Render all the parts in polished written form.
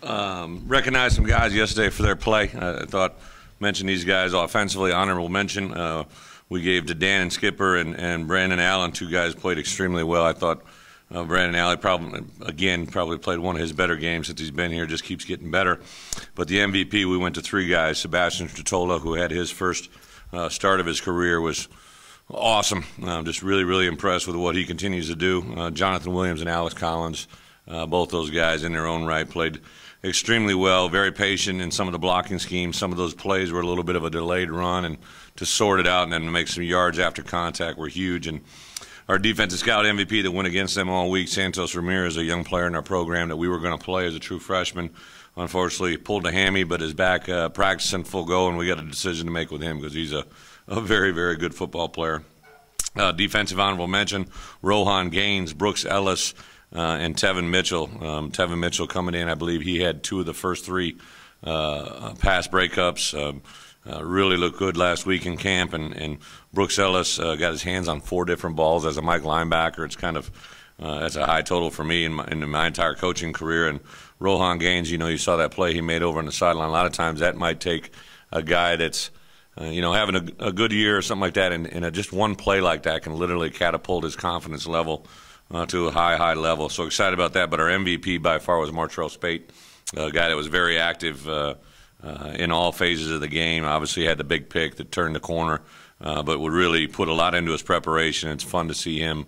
Recognized some guys yesterday for their play. I thought, mentioned these guys offensively, honorable mention. We gave to Dan and Skipper and Brandon Allen, two guys played extremely well. I thought Brandon Allen probably played one of his better games since he's been here, just keeps getting better. But the MVP, we went to three guys. Sebastian Stratola, who had his first start of his career, was awesome. Just really, really impressed with what he continues to do. Jonathan Williams and Alex Collins, both those guys in their own right played extremely well, very patient in some of the blocking schemes. Some of those plays were a little bit of a delayed run, and to sort it out and then to make some yards after contact were huge. And our defensive scout MVP that went against them all week, Santos Ramirez, a young player in our program that we were going to play as a true freshman, unfortunately pulled a hammy but is back practicing full go, and we got a decision to make with him because he's a very, very good football player. Defensive honorable mention, Rohan Gaines, Brooks Ellis, and Tevin Mitchell. Tevin Mitchell coming in, I believe he had two of the first three pass breakups. Really looked good last week in camp, and Brooks Ellis got his hands on 4 different balls as a Mike linebacker. It's kind of that's a high total for me in my entire coaching career. And Rohan Gaines, you saw that play he made over on the sideline. A lot of times that might take a guy that's having a good year or something like that, and just one play like that can literally catapult his confidence level to a high level. So excited about that. But our MVP by far was Martrell Spate, a guy that was very active in all phases of the game. Obviously had the big pick that turned the corner, but would really put a lot into his preparation. It's fun to see him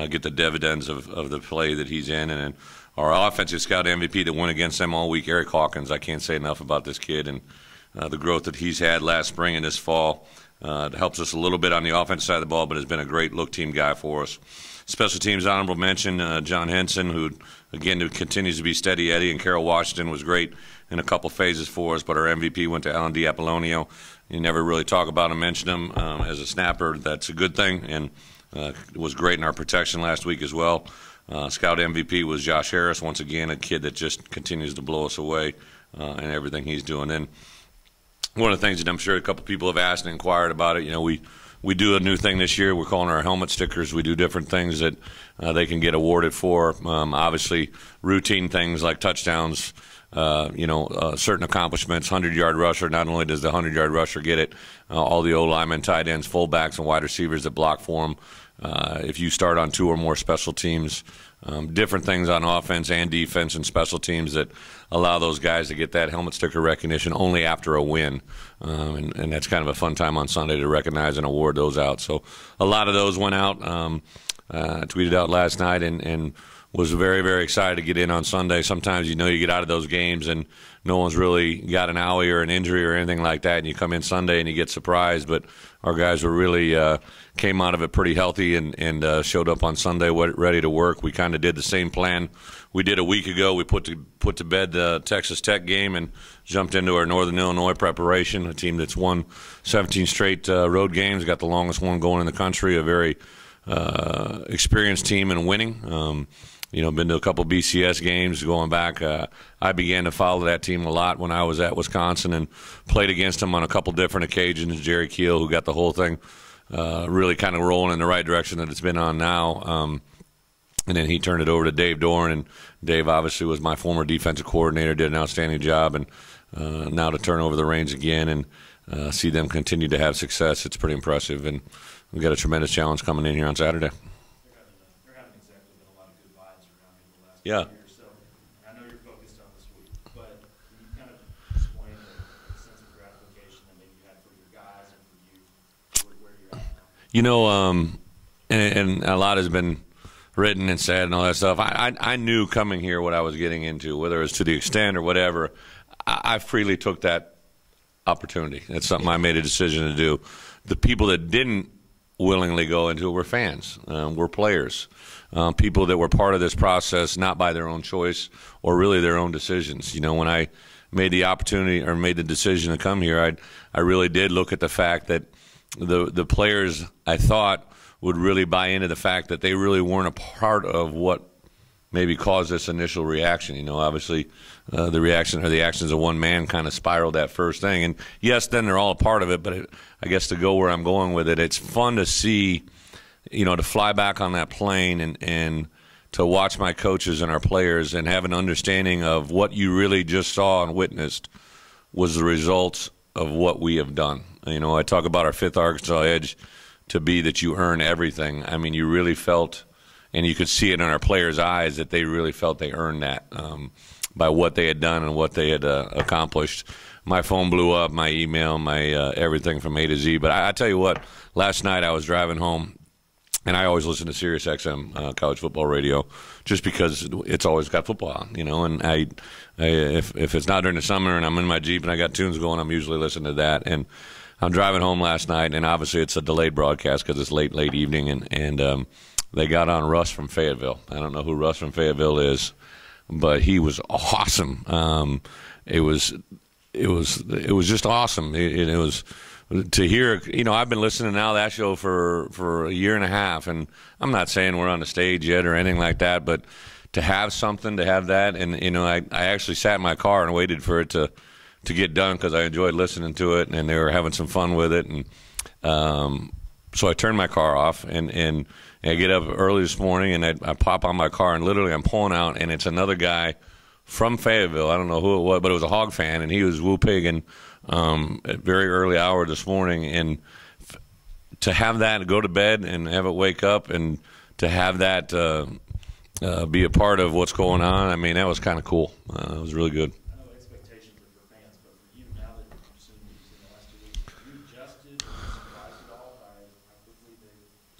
get the dividends of the play that he's in. And our offensive scout MVP that went against them all week, Eric Hawkins. I can't say enough about this kid and the growth that he's had last spring and this fall. It helps us a little bit on the offensive side of the ball, but has been a great look team guy for us. Special teams honorable mention, John Henson, who again continues to be steady Eddie, and Carol Washington was great in a couple phases for us, but our MVP went to Alan D'Apollonio. You never really talk about him, mention him as a snapper. That's a good thing, and was great in our protection last week as well. Scout MVP was Josh Harris, once again, a kid that just continues to blow us away in everything he's doing. And one of the things that I'm sure a couple people have asked and inquired about it, we do a new thing this year. We're calling our helmet stickers. We do different things that they can get awarded for. Obviously, routine things like touchdowns, certain accomplishments, 100-yard rusher. Not only does the 100-yard rusher get it, all the O-linemen, tight ends, fullbacks, and wide receivers that block for them. If you start on 2 or more special teams, different things on offense and defense and special teams that allow those guys to get that helmet sticker recognition only after a win. And that's kind of a fun time on Sunday to recognize and award those out. So a lot of those went out. I tweeted out last night and was very, very excited to get in on Sunday. Sometimes you get out of those games and no one's really got an owie or an injury or anything like that, and you come in Sunday and you get surprised. But our guys were really came out of it pretty healthy and showed up on Sunday ready to work. We kind of did the same plan we did a week ago. We put to bed the Texas Tech game and jumped into our Northern Illinois preparation, a team that's won 17 straight road games, got the longest one going in the country, a very experienced team in winning. Been to a couple BCS games going back. I began to follow that team a lot when I was at Wisconsin and played against them on a couple different occasions. Jerry Keel, who got the whole thing really kind of rolling in the right direction that it's been on now. And then he turned it over to Dave Doran, and Dave obviously was my former defensive coordinator, did an outstanding job, and now to turn over the reins again and see them continue to have success, it's pretty impressive. And we've got a tremendous challenge coming in here on Saturday. Yeah. So I know you're focused on this week, but can you kind of explain the sense of gratification that maybe you had for your guys and for you, where you're at now? And a lot has been written and said and all that stuff. I knew coming here what I was getting into, whether it was to the extent or whatever. I freely took that opportunity. That's something I made a decision to do. The people that didn't willingly go into it were fans, were players. People that were part of this process, not by their own choice or really their own decisions. When I made the opportunity or made the decision to come here, I really did look at the fact that the players, I thought, would really buy into the fact that they really weren't a part of what maybe caused this initial reaction. Obviously the reaction or the actions of one man kind of spiraled that first thing. And yes, then they're all a part of it, but I guess to go where I'm going with it, it's fun to see, to fly back on that plane and to watch my coaches and our players and have an understanding of what you really just saw and witnessed was the results of what we have done. You know, I talk about our fifth Arkansas edge to be that you earn everything. I mean, you really felt, and you could see it in our players' eyes, that they really felt they earned that by what they had done and what they had accomplished. My phone blew up, my email, my everything from A to Z. But I tell you what, last night I was driving home, and I always listen to Sirius XM college football radio, just because it's always got football on, you know. And if it's not during the summer and I'm in my Jeep and I got tunes going, I'm usually listening to that. And I'm driving home last night, and obviously it's a delayed broadcast because it's late evening, and they got on Russ from Fayetteville. I don't know who Russ from Fayetteville is, but he was awesome. It was just awesome. It was to hear. You know, I've been listening now to that show for a year and a half, and I'm not saying we're on the stage yet or anything like that, but to have something, to have that, and you know, I actually sat in my car and waited for it to get done because I enjoyed listening to it, and they were having some fun with it, and so I turned my car off, and I get up early this morning, and I pop on my car, and literally I'm pulling out, and it's another guy from Fayetteville. I don't know who it was, but it was a Hog fan, and he was woo-pigging at very early hour this morning. And to have that, go to bed and have it wake up, and to have that be a part of what's going on, I mean, that was kind of cool. It was really good. I know expectations are for fans, but for you, now that you've seen what you've seen the last 2 weeks, have you adjusted or surprised at all by how quickly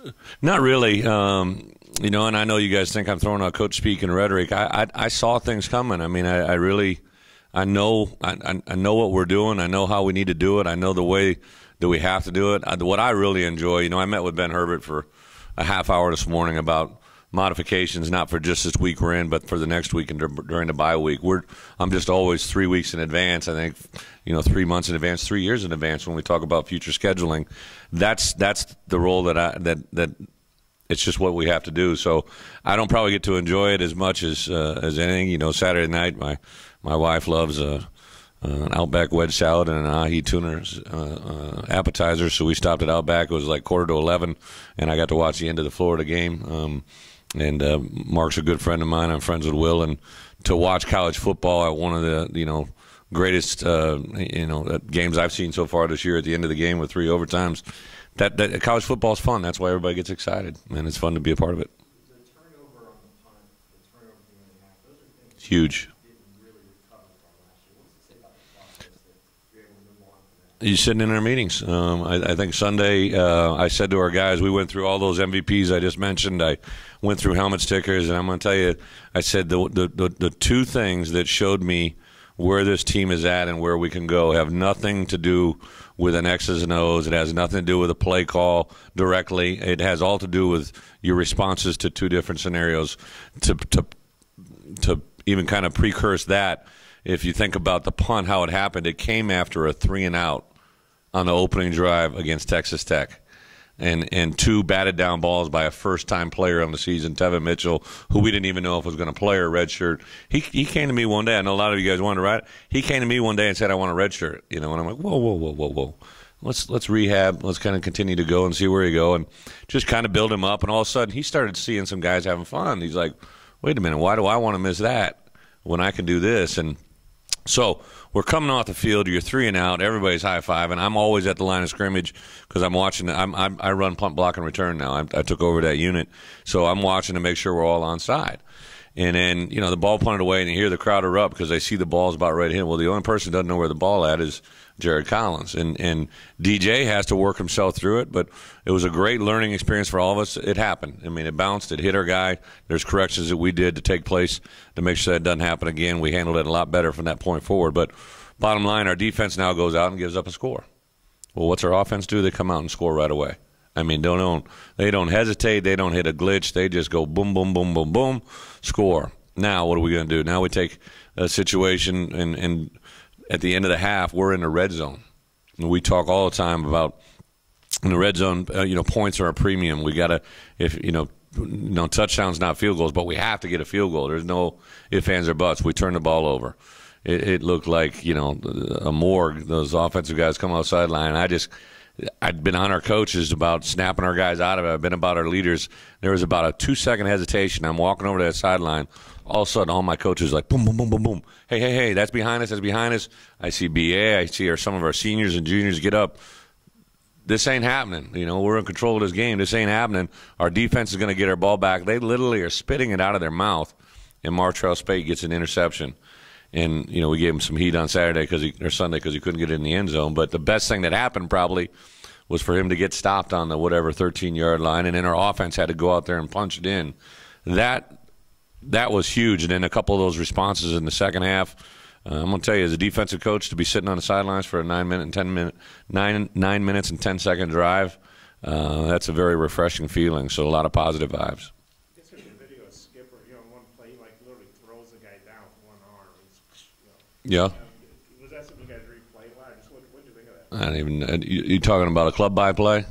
they... Not really. You know, and I know you guys think I'm throwing out coach speak and rhetoric. I saw things coming. I mean, I really, I know what we're doing. I know how we need to do it. I know the way that we have to do it. What I really enjoy, you know, I met with Ben Herbert for a half hour this morning about modifications, not for just this week we're in, but for the next week and during the bye week. I'm just always 3 weeks in advance. I think, you know, 3 months in advance, 3 years in advance when we talk about future scheduling. That's the role that it's just what we have to do. So I don't probably get to enjoy it as much as anything. You know, Saturday night, my wife loves an Outback wedge salad and an ahi tuna appetizer. So we stopped at Outback. It was like 10:45, and I got to watch the end of the Florida game. And Mark's a good friend of mine. I'm friends with Will, and to watch college football at one of the greatest games I've seen so far this year. At the end of the game with 3 overtimes. That college football is fun. That's why everybody gets excited, and it's fun to be a part of it. The turnover on the punt, the turnover being in half, those are things Huge. you didn't really recover from last year. What does it say about the process that you're able to move on from that? He's sitting in our meetings. I think Sunday I said to our guys, we went through all those MVPs I just mentioned. I went through helmet stickers, and I'm going to tell you, I said the two things that showed me where this team is at and where we can go have nothing to do with an X's and O's. It has nothing to do with a play call directly. It has all to do with your responses to 2 different scenarios. To even kind of precurse that, if you think about the punt, how it happened, it came after a 3-and-out on the opening drive against Texas Tech. And 2 batted down balls by a first-time player on the season, Tevin Mitchell, who we didn't even know if was going to play or redshirt. He came to me one day. I know a lot of you guys wanted to write. He came to me one day and said, "I want a redshirt." You know, and I'm like, whoa. Let's rehab. Let's kind of continue to go and see where you go, and just kind of build him up. And all of a sudden, he started seeing some guys having fun. He's like, "Wait a minute, why do I want to miss that when I can do this?" And so we're coming off the field. You're 3-and-out. Everybody's high-fiving. I'm always at the line of scrimmage because I'm watching. I run punt, block, and return now. I took over that unit, so I'm watching to make sure we're all on side. And then, you know, the ball punted away, and you hear the crowd erupt because they see the ball's about right to hit. Well, the only person who doesn't know where the ball at is Jared Collins. And DJ has to work himself through it, but it was a great learning experience for all of us. It happened. I mean, it bounced. It hit our guy. There's corrections that we did to take place to make sure that doesn't happen again. We handled it a lot better from that point forward. But bottom line, our defense now goes out and gives up a score. Well, what's our offense do? They come out and score right away. I mean, they don't hesitate. They don't hit a glitch. They just go boom, boom, boom, boom, boom, score. Now what are we going to do? Now we take a situation, and at the end of the half, we're in the red zone. And we talk all the time about in the red zone, points are a premium. We got to, touchdowns, not field goals, but we have to get a field goal. There's no ifs, ands, or buts. We turn the ball over. It looked like, a morgue. Those offensive guys come off the sideline. I'd been on our coaches about snapping our guys out of it. I've been about our leaders. There was about a 2-second hesitation. I'm walking over to that sideline. All of a sudden, all my coaches like, boom, boom, boom, boom, boom. Hey, hey, hey, that's behind us, that's behind us. I see BA, I see some of our seniors and juniors get up. This ain't happening. We're in control of this game. This ain't happening. Our defense is going to get our ball back. They literally are spitting it out of their mouth, and Martrell Spate gets an interception. And, we gave him some heat on Saturday or Sunday because he couldn't get it in the end zone. But the best thing that happened probably was for him to get stopped on the 13-yard line, and then our offense had to go out there and punch it in. That was huge. And then a couple of those responses in the second half. I'm going to tell you, as a defensive coach, to be sitting on the sidelines for a 9 minutes and 10-second drive, that's a very refreshing feeling. So a lot of positive vibes. Yeah. Was that something you guys replayed? Wow, what did you think of that? I don't even. You talking about a club by play?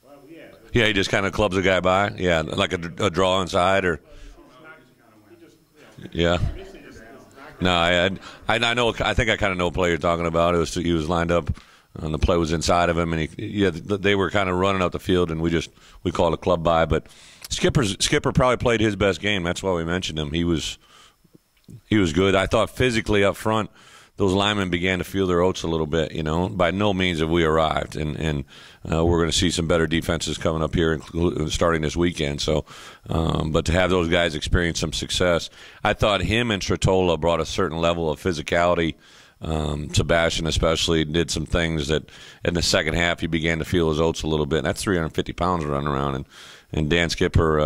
Well, yeah. Yeah, he just kind of clubs a guy by. Yeah, like a draw inside or. Yeah. No, I know. I think I kind of know what play you're talking about. He was lined up, and the play was inside of him, and they were kind of running up the field, and we called a club by. But Skipper probably played his best game. That's why we mentioned him. He was good. I thought physically up front, those linemen began to feel their oats a little bit. By no means have we arrived, and we're going to see some better defenses coming up here, starting this weekend. So, but to have those guys experience some success, I thought him and Tretola brought a certain level of physicality. Sebastian especially did some things that in the second half he began to feel his oats a little bit. And that's 350 pounds running around, and Dan Skipper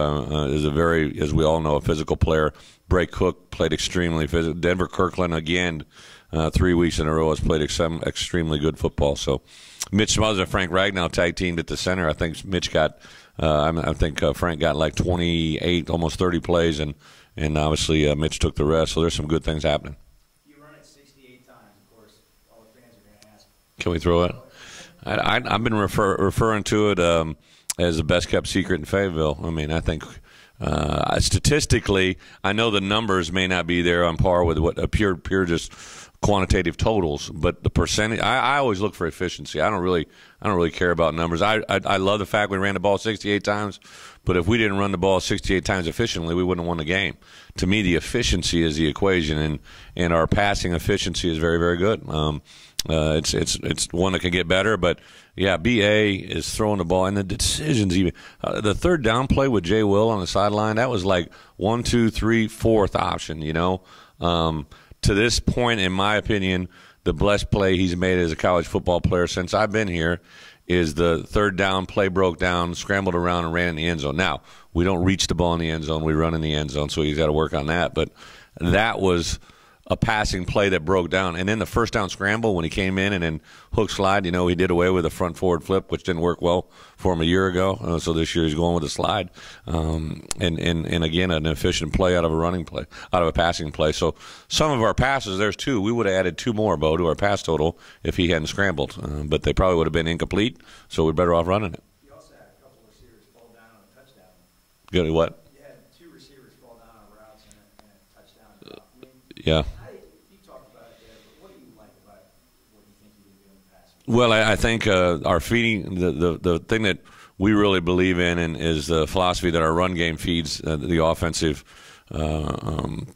is a very, as we all know, a physical player. Bray Cook played extremely physical. Denver Kirkland, again, 3 weeks in a row, has played extremely good football. So Mitch Smothers and Frank Ragnow tag teamed at the center. I think Mitch got, Frank got like 28, almost 30 plays, and obviously Mitch took the rest. So there's some good things happening. You run it 68 times, of course. All the fans are going to ask. Can we throw it? I've been referring to it as the best kept secret in Fayetteville. I mean, I think. Statistically, I know the numbers may not be there on par with what appear just quantitative totals, but the percentage. I always look for efficiency. I don't really care about numbers. I love the fact we ran the ball 68 times, but if we didn't run the ball 68 times efficiently, we wouldn't have won the game. To me, the efficiency is the equation, and our passing efficiency is very, very good. It's one that can get better, but yeah, BA is throwing the ball, and the decisions even the third down play with Jay Will on the sideline, that was like 1, 2, 3, 4th option. To this point, in my opinion, the best play he's made as a college football player since I've been here is the third down play broke down, scrambled around, and ran in the end zone. Now, we don't reach the ball in the end zone. We run in the end zone, so he's got to work on that. But that was a passing play that broke down. And then the first down scramble when he came in and then hook slide, he did away with a front forward flip, which didn't work well for him a year ago. So this year he's going with a slide. And again, an efficient play out of a passing play. So some of our passes, there's 2. We would have added 2 more, Bo, to our pass total if he hadn't scrambled. But they probably would have been incomplete, so we're better off running it. You also had a couple of receivers fall down on a touchdown. Good, what? You had 2 receivers fall down on routes and a touchdown. Yeah. Well, I think our feeding, the thing that we really believe in and is the philosophy that our run game feeds the offensive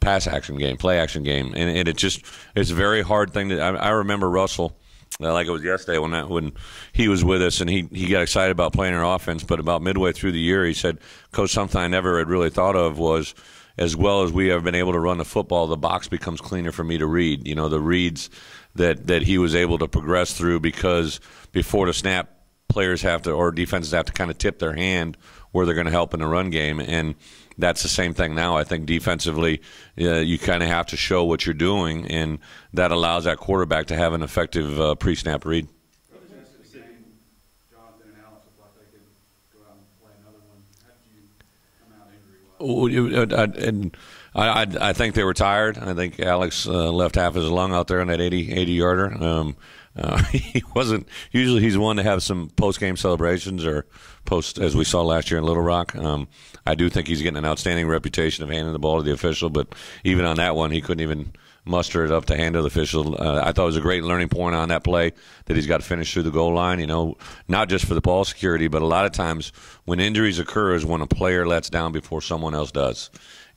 pass action game, play action game. And it's a very hard thing. I remember Russell, like it was yesterday when he was with us and he got excited about playing our offense. But about midway through the year, he said, Coach, something I never had really thought of was, as well as we have been able to run the football, the box becomes cleaner for me to read. The reads that he was able to progress through, because before the snap, players have to, or defenses have to kind of tip their hand where they're going to help in the run game. And that's the same thing now. I think defensively, you kind of have to show what you're doing, and that allows that quarterback to have an effective pre-snap read. And I think they were tired. I think Alex left half his lung out there on that 80-yarder. He wasn't. Usually he's one to have some post-game celebrations or as we saw last year in Little Rock. I do think he's getting an outstanding reputation of handing the ball to the official, but even on that one, he couldn't even muster it up to hand to the official. I thought it was a great learning point on that play that he's got to finish through the goal line, not just for the ball security, but a lot of times when injuries occur is when a player lets down before someone else does.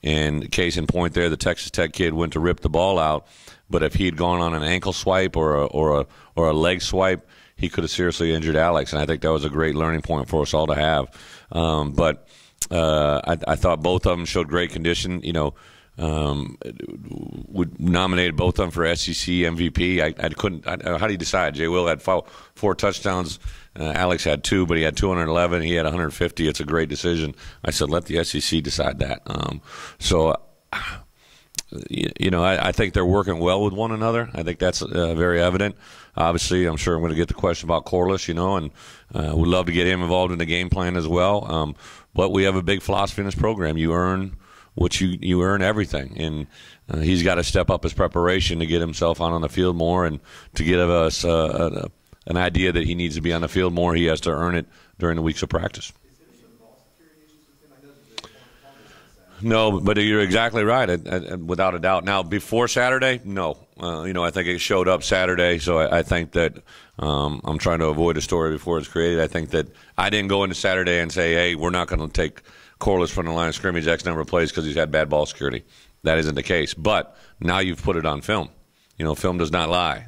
And case in point there, the Texas Tech kid went to rip the ball out, but if he had gone on an ankle swipe or a leg swipe, he could have seriously injured Alex, and I think that was a great learning point for us all to have. But I thought both of them showed great condition. We nominated both of them for SEC MVP. I couldn't. How do you decide? Jay Will had 4 touchdowns. Alex had 2, but he had 211. He had 150. It's a great decision. I said, let the SEC decide that. I think they're working well with one another. I think that's very evident. Obviously, I'm sure I'm going to get the question about Corliss, and we'd love to get him involved in the game plan as well. But we have a big philosophy in this program. You earn what you earn everything, and he's got to step up his preparation to get himself out on the field more and to give us an idea that he needs to be on the field more. He has to earn it during the weeks of practice. No, but you're exactly right, without a doubt. Now, before Saturday, no. I think it showed up Saturday, so I think that I'm trying to avoid a story before it's created. I think that I didn't go into Saturday and say, hey, we're not going to take Corliss from the line of scrimmage X number of plays because he's had bad ball security. That isn't the case. But now you've put it on film. Film does not lie.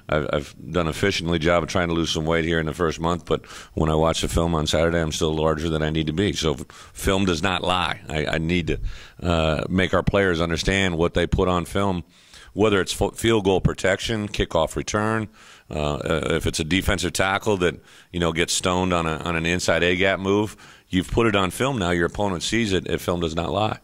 I've done an efficiently job of trying to lose some weight here in the first month, but when I watch the film on Saturday, I'm still larger than I need to be. So film does not lie. I need to make our players understand what they put on film, whether it's field goal protection, kickoff return, if it's a defensive tackle that gets stoned on an inside A-gap move. You've put it on film now. Your opponent sees it. If film does not lie.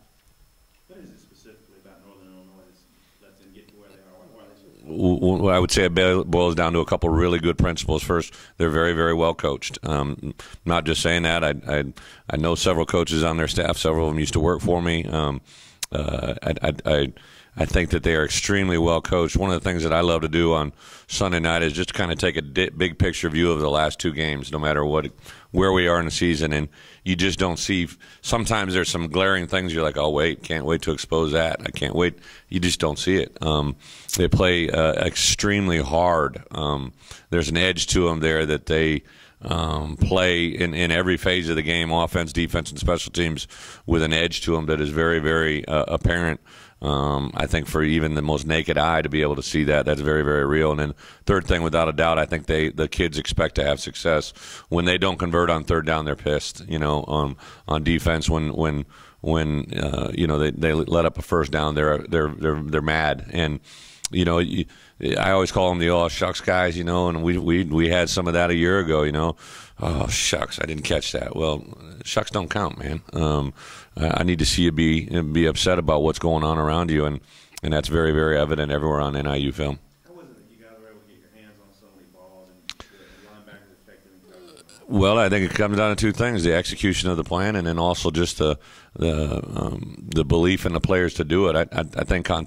I would say it boils down to a couple of really good principles. First, they're very, very well coached. Not just saying that. I know several coaches on their staff. Several of them used to work for me. I think that they are extremely well coached. One of the things that I love to do on Sunday night is just kind of take a big picture view of the last 2 games, no matter where we are in the season. And you just don't see. Sometimes there's some glaring things you're like, oh wait, can't wait to expose that. I can't wait. You just don't see it. They play extremely hard. There's an edge to them there that they play in every phase of the game, offense, defense, and special teams, with an edge to them that is very, very apparent. I think for even the most naked eye to be able to see that's very, very real. And then third thing, without a doubt, I think the kids expect to have success. When they don't convert on third down, they're pissed. On defense, when they let up a first down, they're mad. And I always call them the all shucks guys, and we had some of that a year ago, Oh, shucks, I didn't catch that. Well, shucks don't count, man. I need to see you be upset about what's going on around you, and that's very, very evident everywhere on NIU film. How was it that you guys were able to get your hands on so many balls and the linebackers effective in covering? Well, I think it comes down to 2 things: the execution of the plan, and then also just the belief in the players to do it. I think on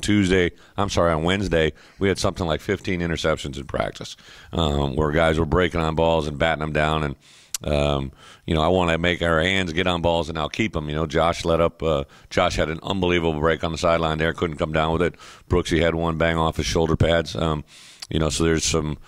Wednesday, we had something like 15 interceptions in practice, where guys were breaking on balls and batting them down. And I want to make our hands get on balls and I'll keep them. Josh Josh had an unbelievable break on the sideline there, couldn't come down with it. Brooksy had one bang off his shoulder pads. So there's some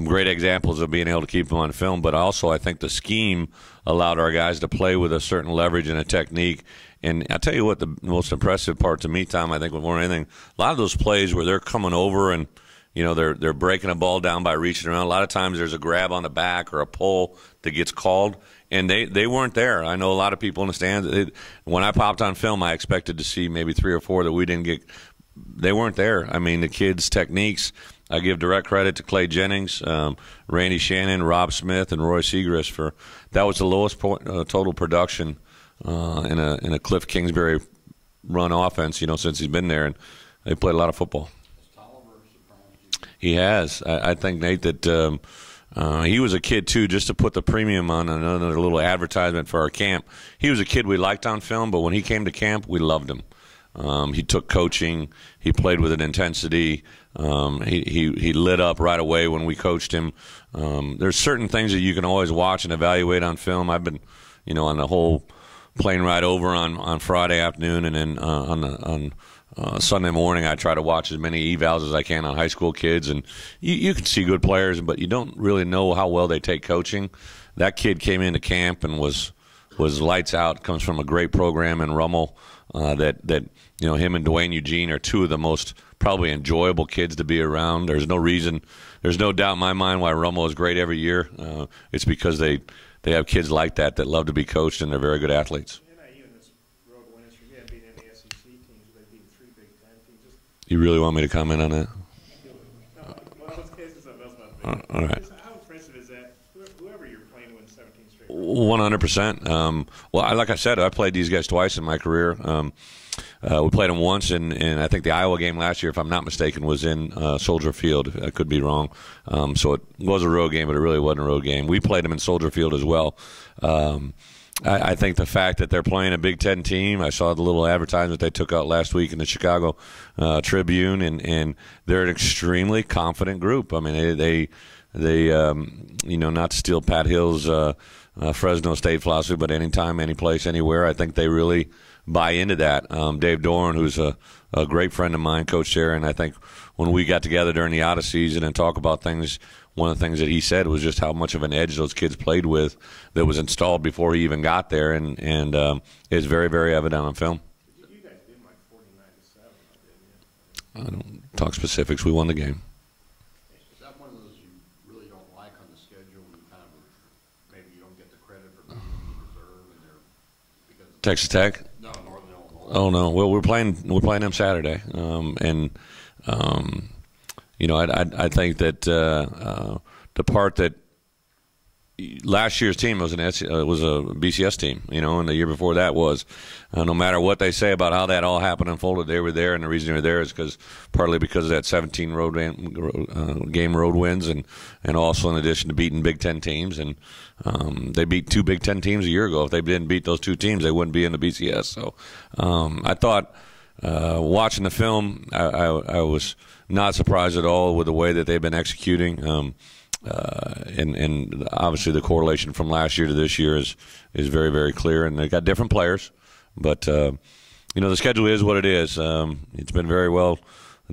great examples of being able to keep them on film. But also I think the scheme allowed our guys to play with a certain leverage and a technique. And I'll tell you what, the most impressive part to me, Tom, I think more than anything, a lot of those plays where they're coming over and they're breaking a ball down by reaching around. A lot of times there's a grab on the back or a pull that gets called, and they weren't there. I know a lot of people in the stands. When I popped on film, I expected to see maybe 3 or 4 that we didn't get. They weren't there. I mean, the kids' techniques. I give direct credit to Clay Jennings, Randy Shannon, Rob Smith, and Roy Segrist that was the lowest total production in a Cliff Kingsbury run offense. Since he's been there, and they played a lot of football. He has. I think, Nate, that he was a kid, too, just to put the premium on another little advertisement for our camp. He was a kid we liked on film, but when he came to camp, we loved him. He took coaching. He played with an intensity. He lit up right away when we coached him. There's certain things that you can always watch and evaluate on film. I've been, on the whole plane ride over on Friday afternoon and then on Sunday morning, I try to watch as many evals as I can on high school kids, and you can see good players, but you don't really know how well they take coaching. That kid came into camp and was lights out. Comes from a great program in Rummel. That him and Dwayne Eugene are two of the most probably enjoyable kids to be around. There's no doubt in my mind why Rummel is great every year. It's because they have kids like that love to be coached, and they're very good athletes. You really want me to comment on that? All right. How impressive is that? Whoever you're playing wins 17 straight. 100%. Well, like I said, I played these guys twice in my career. We played them once in I think the Iowa game last year, if I'm not mistaken, was in Soldier Field. I could be wrong. So it was a road game, but it really wasn't a road game. We played them in Soldier Field as well. I think the fact that they're playing a Big Ten team, I saw the little advertisement they took out last week in the Chicago Tribune, and they're an extremely confident group. I mean, they not to steal Pat Hill's Fresno State philosophy, but anytime, any place, anywhere, I think they really buy into that. Dave Doran, who's a great friend of mine, coached there, and I think when we got together during the out of season and talk about things, one of the things that he said was just how much of an edge those kids played with that was installed before he even got there, and it's very, very evident on film. You guys did like 49-7, I didn't you? don't talk specifics. We won the game. Is that one of those you really don't like on the schedule when you kind of maybe you don't get the credit for being in reserve and they're because Texas Tech? No, Northern Illinois. Oh no. Well, we're playing them Saturday, I think that the part that last year's team was a BCS team, and the year before that was. No matter what they say about how that all happened and unfolded, they were there, and the reason they were there is partly because of that 17 game road wins, and also in addition to beating Big Ten teams, and they beat two Big Ten teams a year ago. If they didn't beat those two teams, they wouldn't be in the BCS. So I thought watching the film, I was not surprised at all with the way that they've been executing. And obviously the correlation from last year to this year is very, very clear. And they got different players, but the schedule is what it is. It's been very well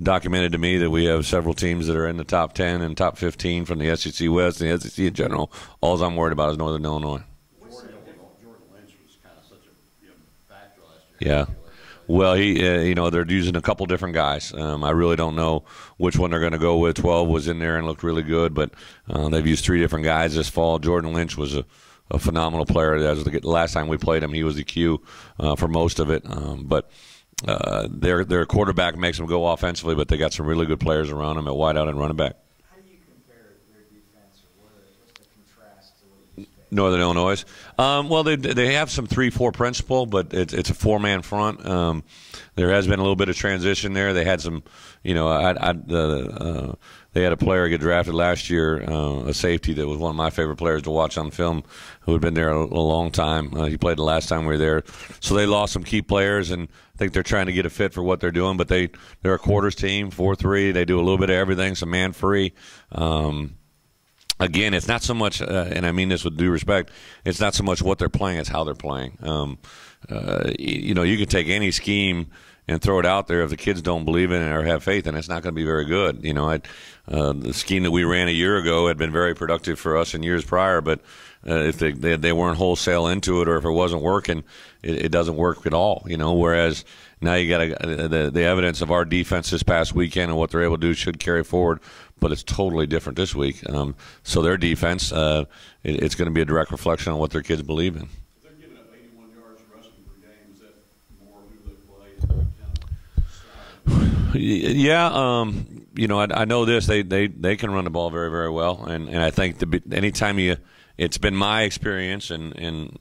documented to me that we have several teams that are in the top 10 and top 15 from the SEC West and the SEC in general. All I'm worried about is Northern Illinois. Jordan Lynch was kind of such a factor last Yeah. year. Well, they're using a couple different guys. I really don't know which one they're going to go with. 12 was in there and looked really good, but they've used three different guys this fall. Jordan Lynch was a phenomenal player. That was the last time we played him. He was the Q for most of it. But their quarterback makes them go offensively, but they got some really good players around them at wideout and running back. How do you compare their defense, or what's the contrast to what you just said? Northern Illinois. Well, they have some 3-4 principle, but it's a 4-man front. There has been a little bit of transition there. They had some, they had a player get drafted last year, a safety that was one of my favorite players to watch on film, who had been there a long time. He played the last time we were there, so they lost some key players, and I think they're trying to get a fit for what they're doing. But they're a quarters team, 4-3. They do a little bit of everything, some man free. Again, it's not so much, and I mean this with due respect, it's not so much what they're playing, it's how they're playing. You can take any scheme and throw it out there. If the kids don't believe in it or have faith in it, it's not going to be very good. The scheme that we ran a year ago had been very productive for us in years prior, but if they weren't wholesale into it, or if it wasn't working, it doesn't work at all. Whereas now you got the evidence of our defense this past weekend and what they're able to do should carry forward, but it's totally different this week. So their defense, it's going to be a direct reflection on what their kids believe in. If they're giving up 81 yards rushing per game, is that more who they play? Yeah, I know this. They can run the ball very, very well, and I think anytime it's been my experience in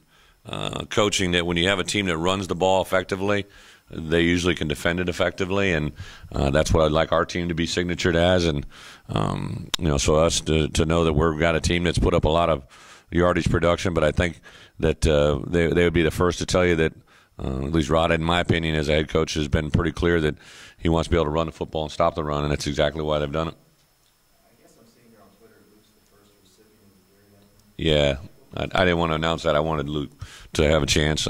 coaching that when you have a team that runs the ball effectively, they usually can defend it effectively, and that's what I'd like our team to be signatured as. And so us to know that we've got a team that's put up a lot of yardage production, but I think that they would be the first to tell you that at least Rod, in my opinion, as a head coach, has been pretty clear that he wants to be able to run the football and stop the run, and that's exactly why they've done it. I guess I'm seeing here on Twitter, Luke's the first recipient of the Gary Bettman. Yeah, I didn't want to announce that. I wanted Luke to have a chance.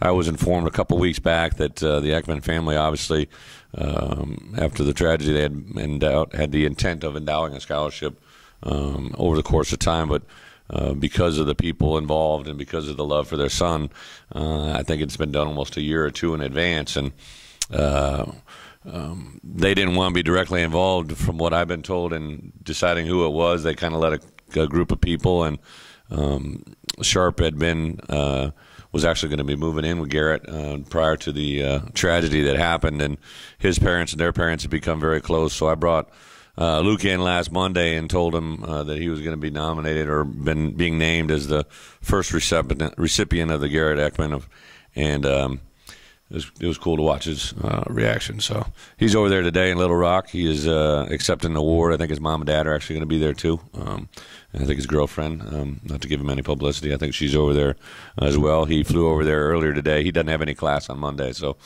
I was informed a couple weeks back that the Ekman family, obviously, after the tragedy, they had the intent of endowing a scholarship over the course of time, but because of the people involved and because of the love for their son, I think it's been done almost a year or two in advance, and they didn't want to be directly involved, from what I've been told, in deciding who it was. They kind of let a group of people, and Sharp had been was actually going to be moving in with Garrett prior to the tragedy that happened, and his parents and their parents had become very close. So I brought Luke in last Monday and told him that he was going to be nominated or being named as the first recipient of the Garrett Ekman, and it was cool to watch his reaction. So he's over there today in Little Rock. He is accepting an award. I think his mom and dad are actually going to be there too. And I think his girlfriend, not to give him any publicity, I think she's over there as well. He flew over there earlier today. He doesn't have any class on Monday, so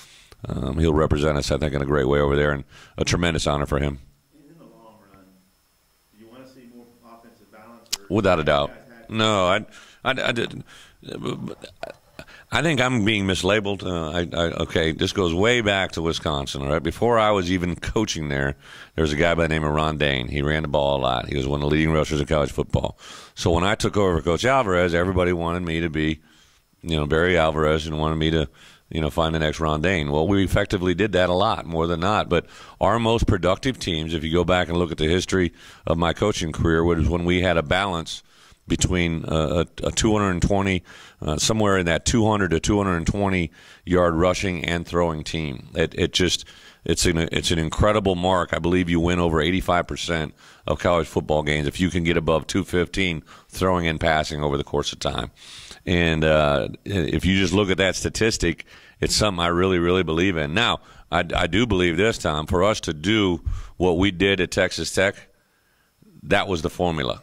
he'll represent us, I think, in a great way over there, and a tremendous honor for him. In the long run, do you want to see more offensive balance? Without a doubt. No, I didn't. I think I'm being mislabeled. Okay, this goes way back to Wisconsin, all right? Before I was even coaching there was a guy by the name of Ron Dane. He ran the ball a lot. He was one of the leading rushers in college football. So when I took over for Coach Alvarez, everybody wanted me to be, Barry Alvarez, and wanted me to, find the next Ron Dane. Well, we effectively did that a lot, more than not. But our most productive teams, if you go back and look at the history of my coaching career, was when we had a balance between a 220, somewhere in that 200 to 220 yard rushing and throwing team. It's an incredible mark. I believe you win over 85% of college football games if you can get above 215 throwing and passing over the course of time. And if you just look at that statistic, it's something I really, really believe in. Now, I do believe this, Tom, for us to do what we did at Texas Tech, that was the formula.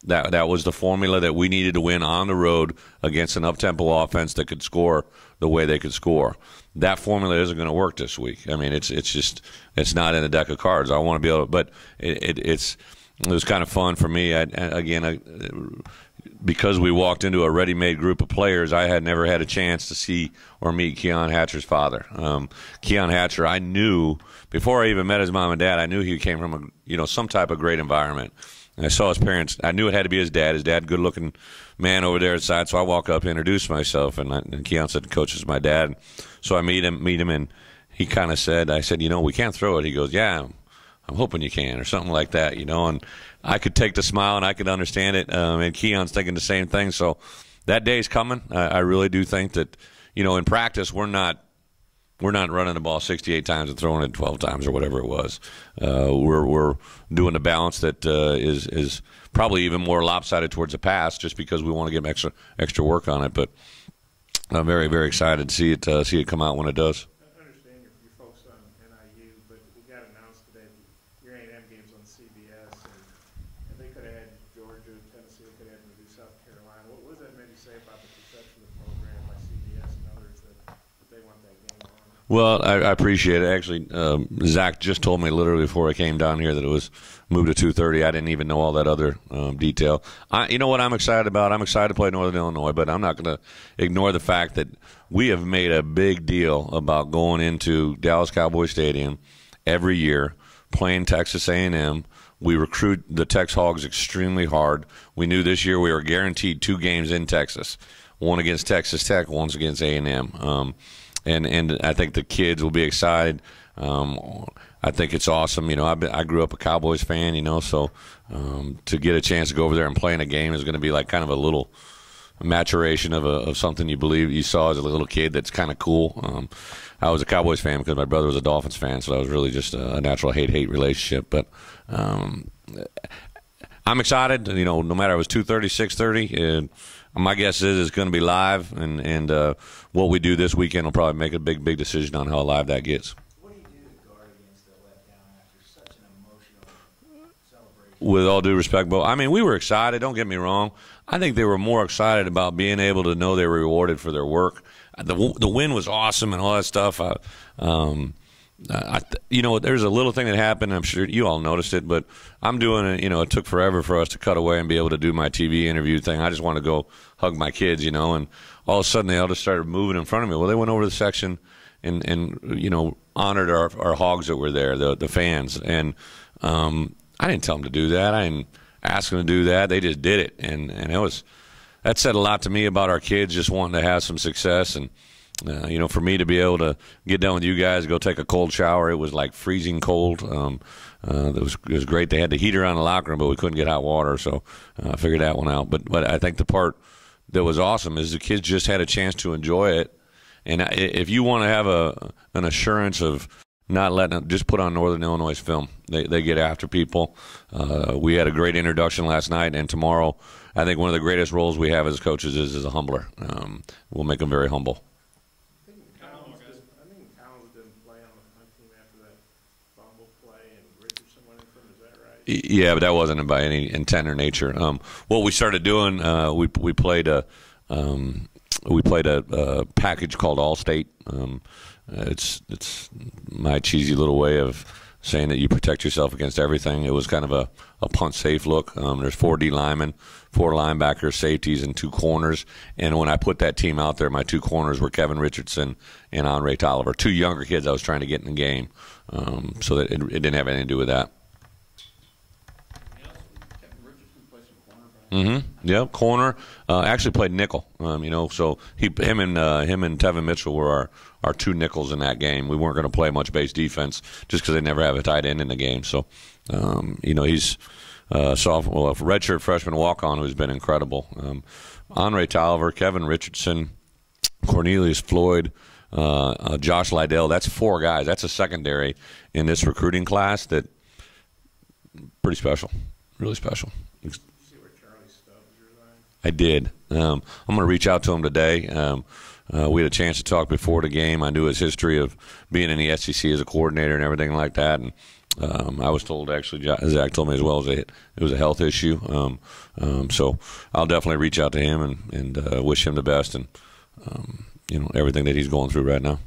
That was the formula that we needed to win on the road against an up-tempo offense that could score the way they could score. That formula isn't going to work this week. I mean, it's not in the deck of cards. I want to be able to, but it was kind of fun for me. Because we walked into a ready-made group of players, I had never had a chance to see or meet Keon Hatcher's father. Keon Hatcher, I knew before I even met his mom and dad. I knew he came from some type of great environment. And I saw his parents. I knew it had to be his dad. His dad, good-looking man over there at the side. So I walk up and introduce myself, and Keon said, "Coach, this is my dad." So I meet him, and he kind of said, "I said, we can't throw it." He goes, "Yeah, I'm hoping you can," or something like that, And I could take the smile and I could understand it. And Keon's thinking the same thing. So that day's coming. I really do think that, in practice we're not running the ball 68 times and throwing it 12 times or whatever it was. We're doing a balance that is probably even more lopsided towards the pass, just because we want to get extra work on it. But I'm very, very excited to see it come out when it does. I understand you're focused on NIU, but we got announced today that your A&M game's on CBS, and they could have had Georgia, Tennessee, they could have had South Carolina. What does that maybe say about the perception of the program by CBS and others that they want that game on? Well, I appreciate it. Actually, Zach just told me literally before I came down here that it was moved to 2:30. I didn't even know all that other detail. You know what I'm excited about? I'm excited to play Northern Illinois, but I'm not going to ignore the fact that we have made a big deal about going into Dallas Cowboy Stadium every year, playing Texas A&M. We recruit the Tex Hogs extremely hard. We knew this year we were guaranteed 2 games in Texas, one against Texas Tech, one against A&M. And I think the kids will be excited. I think it's awesome. I grew up a Cowboys fan, so to get a chance to go over there and play in a game is going to be like kind of a little maturation of something you believe you saw as a little kid. That's kind of cool. I was a Cowboys fan because my brother was a Dolphins fan, so that was really just a natural hate relationship. But I'm excited. No matter if it was 2:30, 6:30. My guess is it's going to be live, and what we do this weekend will probably make a big decision on how live that gets. What do you do to guard against the letdown after such an emotional celebration? With all due respect, Bo, we were excited. Don't get me wrong. I think they were more excited about being able to know they were rewarded for their work. The win was awesome and all that stuff. there's a little thing that happened. I'm sure you all noticed it, but I'm doing it. It took forever for us to cut away and be able to do my TV interview thing. I just want to go hug my kids, and all of a sudden they all just started moving in front of me. Well, they went over to the section and honored our hogs that were there, the fans. And I didn't tell them to do that. I didn't ask them to do that. They just did it, and that said a lot to me about our kids just wanting to have some success. And for me to be able to get done with you guys, go take a cold shower, it was like freezing cold. It was great. They had the heater on the locker room, but we couldn't get hot water, so I figured that one out. But I think the part that was awesome is the kids just had a chance to enjoy it. And if you want to have an assurance of not letting them, just put on Northern Illinois film. They get after people. We had a great introduction last night, and tomorrow I think one of the greatest roles we have as coaches is a humbler. We'll make them very humble. I think Collins didn't play on the team after that fumble play, and Richardson went in for him. Is that right? Yeah, but that wasn't by any intent or nature. What we started doing, we played a package called Allstate. It's my cheesy little way of saying that you protect yourself against everything. It was kind of a punt safe look. There's 4 D linemen, 4 linebackers, safeties, and 2 corners. And when I put that team out there, my 2 corners were Kevin Richardson and Andre Tolliver, 2 younger kids I was trying to get in the game. So that it didn't have anything to do with that. Kevin Richardson played some cornerback. Mm-hmm. Yep, corner. Actually played nickel. So him and Tevin Mitchell were our 2 nickels in that game. We weren't going to play much base defense just because they never have a tight end in the game. So, he's a redshirt freshman walk-on who's been incredible. Andre Tolliver, Kevin Richardson, Cornelius Floyd, Josh Lydell. That's 4 guys. That's a secondary in this recruiting class that pretty special, really special. I did. I'm going to reach out to him today. We had a chance to talk before the game. I knew his history of being in the SEC as a coordinator and everything like that. And I was told, actually, Zach told me as well, it was a health issue. So I'll definitely reach out to him and wish him the best and everything that he's going through right now.